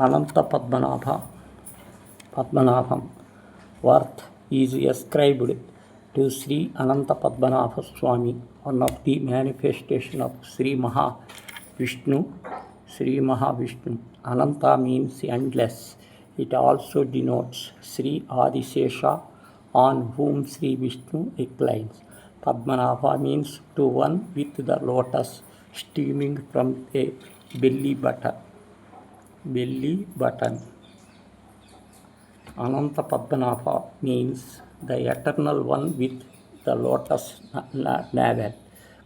Ananta Padmanabham worth is ascribed to Sri Ananta Padmanabha Swami, one of the manifestation of Sri Mahavishnu. Ananta means endless. It also denotes Sri Adisesha, on whom Sri Vishnu reclines. Padmanabha means to one with the lotus steaming from a belly button. Ananta Padmanabha means the eternal one with the lotus navel,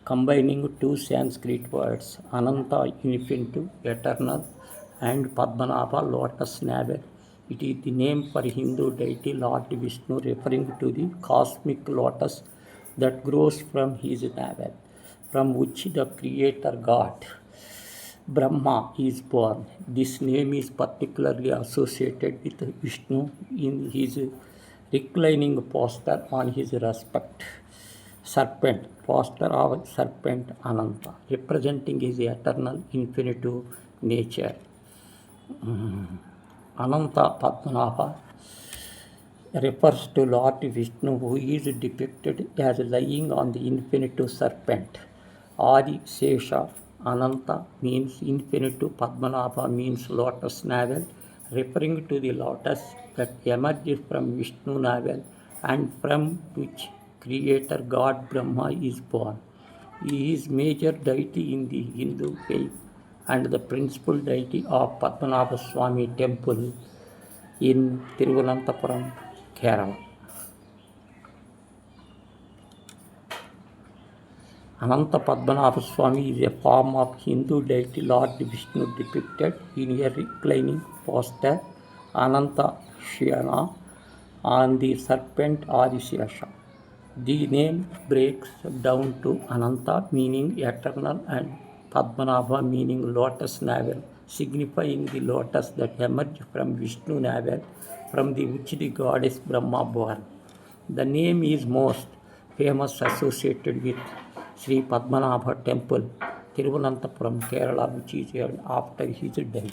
combining two Sanskrit words, Ananta infinite, eternal, and Padmanabha lotus navel. It is the name for Hindu deity Lord Vishnu, referring to the cosmic lotus that grows from his navel, from which the creator god Brahma is born. This name is particularly associated with Vishnu in his reclining posture on his posture of serpent Ananta, representing his eternal infinite nature. Ananta Padmanabha refers to Lord Vishnu, who is depicted as lying on the infinite serpent. Adi Sesha Ananta means infinite, Padmanabha means lotus navel, referring to the lotus that emerges from Vishnu navel and from which creator god Brahma is born. He is major deity in the Hindu faith and the principal deity of Padmanabha Swami temple in Thiruvananthapuram, Kerala. Ananta Padmanabha Swami is a form of Hindu deity Lord Vishnu depicted in a reclining posture, Ananta Shayana, on the serpent Adisesha. The name breaks down to Ananta meaning eternal and Padmanabha meaning lotus navel, signifying the lotus that emerged from Vishnu navel, from the which the goddess Brahma born. The name is most famous associated with Sri Padmanabha temple, Thiruvananthapuram, Kerala, which is after his death.